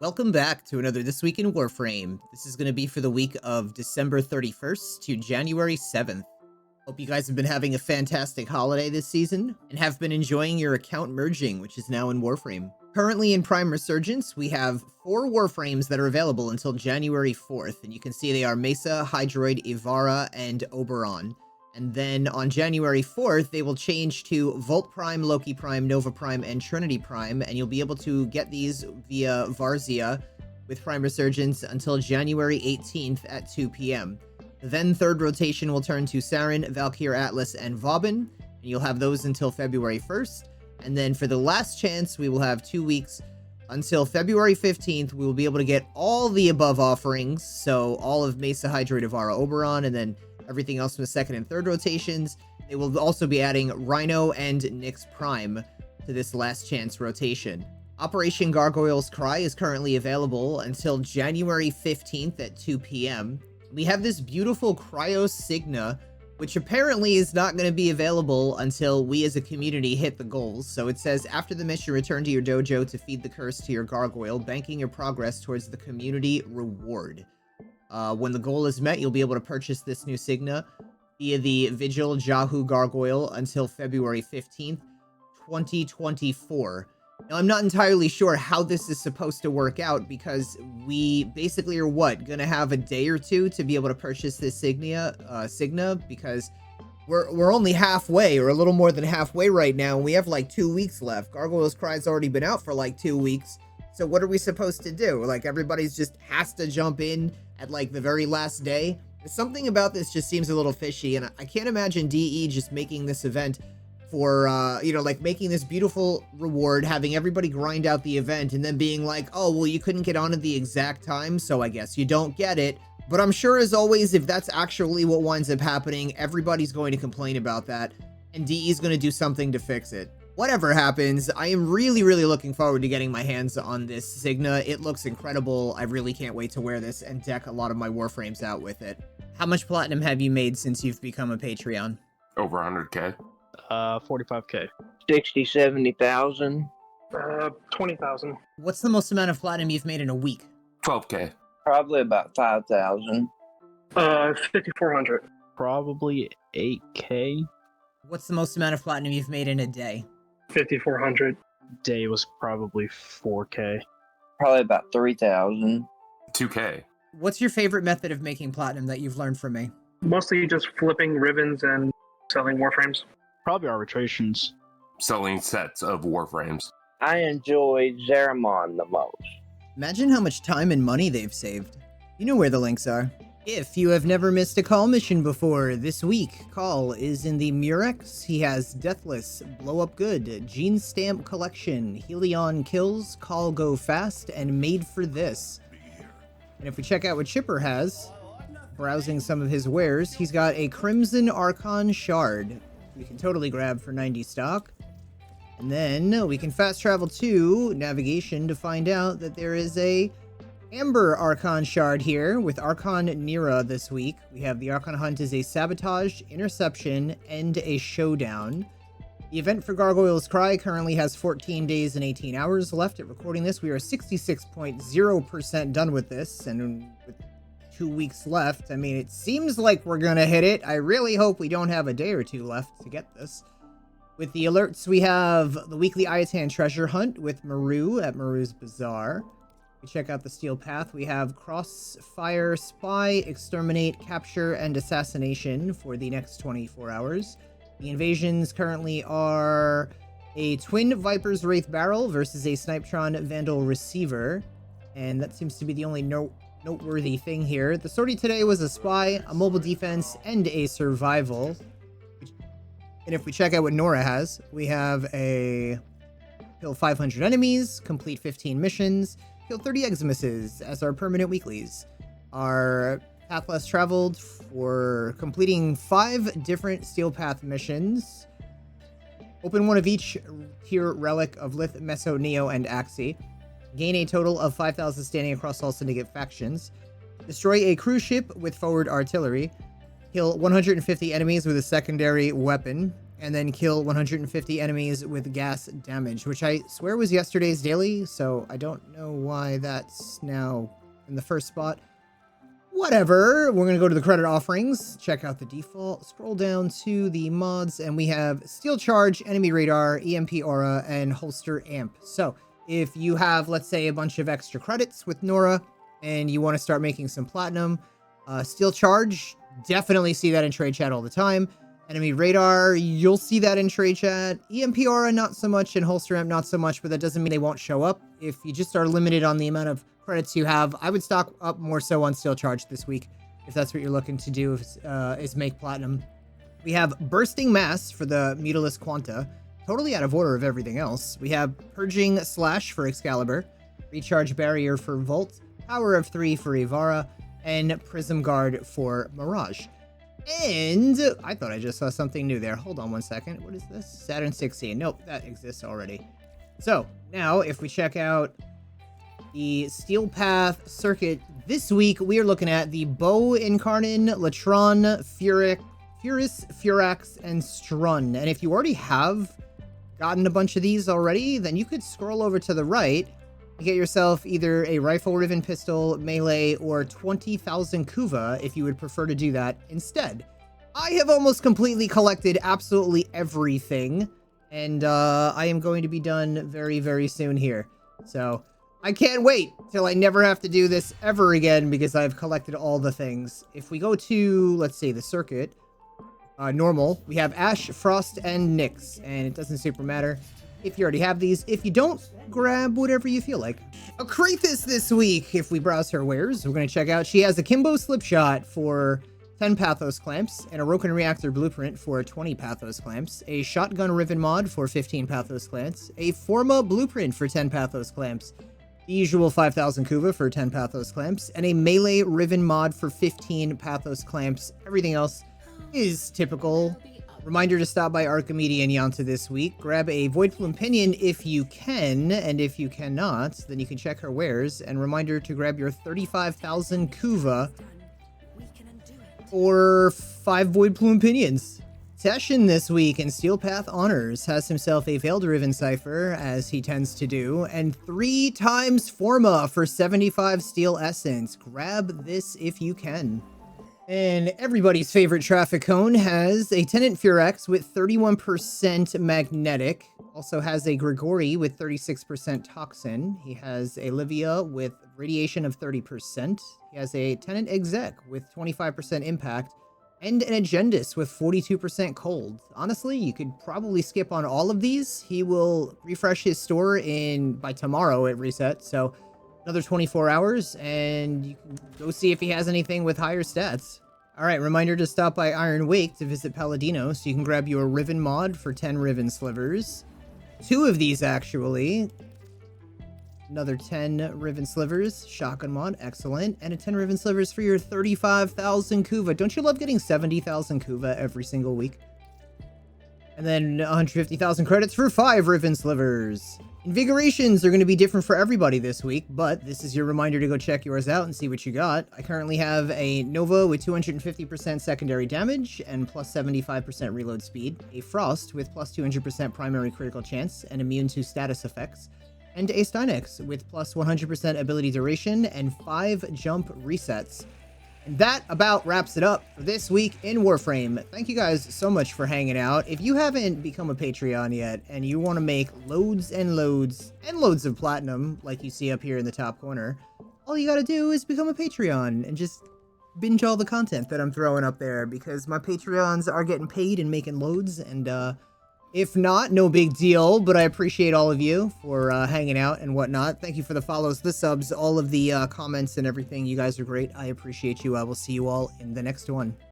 Welcome back to another This Week in Warframe. This is going to be for the week of December 31st to January 7th. Hope you guys have been having a fantastic holiday this season and have been enjoying your account merging, which is now in Warframe. Currently in Prime Resurgence, we have 4 Warframes that are available until January 4th, and you can see they are Mesa, Hydroid, Ivara, and Oberon. And then on January 4th, they will change to Volt Prime, Loki Prime, Nova Prime, and Trinity Prime, and you'll be able to get these via Varzia with Prime Resurgence until January 18th at 2 p.m. Then third rotation will turn to Saren, Valkyr, Atlas, and Vauban, and you'll have those until February 1st. And then for the last chance, we will have 2 weeks until February 15th. We will be able to get all the above offerings, so all of Mesa, Hydroid, Ivara, Oberon, and then everything else from the second and third rotations. They will also be adding Rhino and Nyx Prime to this last chance rotation. Operation Gargoyle's Cry is currently available until January 15th at 2 p.m. We have this beautiful Krios Signa, which apparently is not going to be available until we as a community hit the goals. So it says, after the mission, return to your dojo to feed the curse to your gargoyle, banking your progress towards the community reward. When the goal is met, you'll be able to purchase this new Signa via the Vigil Jahu Gargoyle until February 15th, 2024. Now, I'm not entirely sure how this is supposed to work out because we basically are gonna have a day or two to be able to purchase this Signa because we're only halfway or a little more than halfway right now, and we have like 2 weeks left. Gargoyle's Cry's already been out for like 2 weeks. So what are we supposed to do? Like, everybody's just has to jump in at like the very last day? Something about this just seems a little fishy, and I can't imagine DE just making this event for, like making this beautiful reward, having everybody grind out the event, and then being like, oh, well, you couldn't get on at the exact time, so I guess you don't get it. But I'm sure, as always, if that's actually what winds up happening, everybody's going to complain about that, and DE's going to do something to fix it. Whatever happens, I am really, really looking forward to getting my hands on this Signa. It looks incredible. I really can't wait to wear this and deck a lot of my Warframes out with it. How much platinum have you made since you've become a Patreon? Over 100K. 45K. 60, 70,000. 20,000. What's the most amount of platinum you've made in a week? 12K. Probably about 5,000. 5,400. Probably 8K. What's the most amount of platinum you've made in a day? 5,400. Day was probably 4K. Probably about 3,000. 2K. What's your favorite method of making platinum that you've learned from me? Mostly just flipping ribbons and selling Warframes. Probably arbitrations. Selling sets of Warframes. I enjoy Zeramon the most. Imagine how much time and money they've saved. You know where the links are. If you have never missed a call mission before, this week, Call is in the Murex. He has Deathless, Blow Up Good, Gene Stamp Collection, Helion Kills, Call Go Fast, and Made for This. And if we check out what Chipper has, browsing some of his wares, he's got a Crimson Archon Shard. We can totally grab for 90 stock. And then we can fast travel to Navigation to find out that there is a Amber Archon Shard here with Archon Nira this week. We have the Archon Hunt is a Sabotage, Interception, and a Showdown. The event for Gargoyle's Cry currently has 14 days and 18 hours left. At recording this, we are 66.0% done with this, and with 2 weeks left, I mean, it seems like we're gonna hit it. I really hope we don't have a day or two left to get this. With the alerts, we have the weekly Ayatan Treasure Hunt with Maru at Maru's Bazaar. We check out the Steel Path. We have Crossfire, Spy, Exterminate, Capture, and Assassination for the next 24 hours. The invasions currently are a Twin Viper's Wraith Barrel versus a Snipetron Vandal Receiver. And that seems to be the only noteworthy thing here. The sortie today was a Spy, a Mobile Defense, and a Survival. And if we check out what Nora has, we have a kill 500 enemies, complete 15 missions, kill 30 Eximuses as our permanent weeklies. Our path less traveled for completing 5 different Steel Path missions. Open one of each tier relic of Lith, Meso, Neo, and Axie. Gain a total of 5,000 standing across all syndicate factions. Destroy a cruise ship with forward artillery. Kill 150 enemies with a secondary weapon. and then kill 150 enemies with gas damage, which I swear was yesterday's daily, so I don't know why that's now in the first spot. Whatever, we're going to go to the credit offerings, check out the default, scroll down to the mods, and we have Steel Charge, Enemy Radar, EMP Aura, and Holster Amp. So if you have, let's say, a bunch of extra credits with Nora, and you want to start making some platinum, Steel Charge, definitely see that in trade chat all the time. Enemy Radar, you'll see that in trade chat. EMP Aura, not so much, and Holster Amp, not so much, but that doesn't mean they won't show up. If you just are limited on the amount of credits you have, I would stock up more so on Steel Charge this week, if that's what you're looking to do, is make platinum. We have Bursting Mass for the Mutilus Quanta, totally out of order of everything else. We have Purging Slash for Excalibur, Recharge Barrier for Volt, Power of 3 for Ivara, and Prism Guard for Mirage. And I thought I just saw something new there. Hold on one second. What is this? Saturn 16. Nope, that exists already. So now if we check out the Steel Path circuit this week, we are looking at the Bow Incarnon, Latron, Furix, Furax, and Strun. And if you already have gotten a bunch of these already, then you could scroll over to the right and get yourself either a Rifle Riven Pistol, Melee, or 20,000 Kuva if you would prefer to do that instead. I have almost completely collected absolutely everything, and I am going to be done very, very soon here. So I can't wait till I never have to do this ever again because I've collected all the things. If we go to, let's see, the circuit, normal, we have Ash, Frost, and Nyx, and it doesn't super matter if you already have these. If you don't, grab whatever you feel like. A Kratos this week, if we browse her wares, we're going to check out, she has a Kimbo Slipshot for 10 Pathos Clamps, and a Roken Reactor Blueprint for 20 Pathos Clamps, a Shotgun Riven mod for 15 Pathos Clamps, a Forma Blueprint for 10 Pathos Clamps, the usual 5,000 Kuva for 10 Pathos Clamps, and a Melee Riven mod for 15 Pathos Clamps. Everything else is typical. Reminder to stop by Archimedes and Yanta this week. Grab a Void Plume Pinion if you can, and if you cannot, then you can check her wares. And reminder to grab your 35,000 Kuva or 5 Void Plume Pinions. Teshin this week in Steel Path Honors has himself a Veiled Riven Cipher, as he tends to do, and 3 times Forma for 75 Steel Essence. Grab this if you can. And everybody's favorite traffic cone has a Tenant Furax with 31% magnetic. Also has a Grigori with 36% toxin. He has a Livia with radiation of 30%. He has a Tenant Exec with 25% impact. And an Agendus with 42% cold. Honestly, you could probably skip on all of these. He will refresh his store by tomorrow at reset. So another 24 hours, and you can go see if he has anything with higher stats. Alright, reminder to stop by Iron Wake to visit Palladino, so you can grab your Riven mod for 10 Riven Slivers. 2 of these, actually. Another 10 Riven Slivers, Shotgun mod, excellent. And a 10 Riven Slivers for your 35,000 Kuva. Don't you love getting 70,000 Kuva every single week? And then 150,000 credits for 5 Riven Slivers. Invigorations are going to be different for everybody this week, but this is your reminder to go check yours out and see what you got. I currently have a Nova with 250% secondary damage and plus 75% reload speed, a Frost with plus 200% primary critical chance and immune to status effects, and a Stynex with plus 100% ability duration and 5 jump resets. And that about wraps it up for this week in Warframe. Thank you guys so much for hanging out. If you haven't become a Patreon yet and you want to make loads and loads and loads of platinum, like you see up here in the top corner, all you gotta do is become a Patreon and just binge all the content that I'm throwing up there, because my Patreons are getting paid and making loads, and if not, no big deal, but I appreciate all of you for hanging out and whatnot. Thank you for the follows, the subs, all of the comments and everything. You guys are great. I appreciate you. I will see you all in the next one.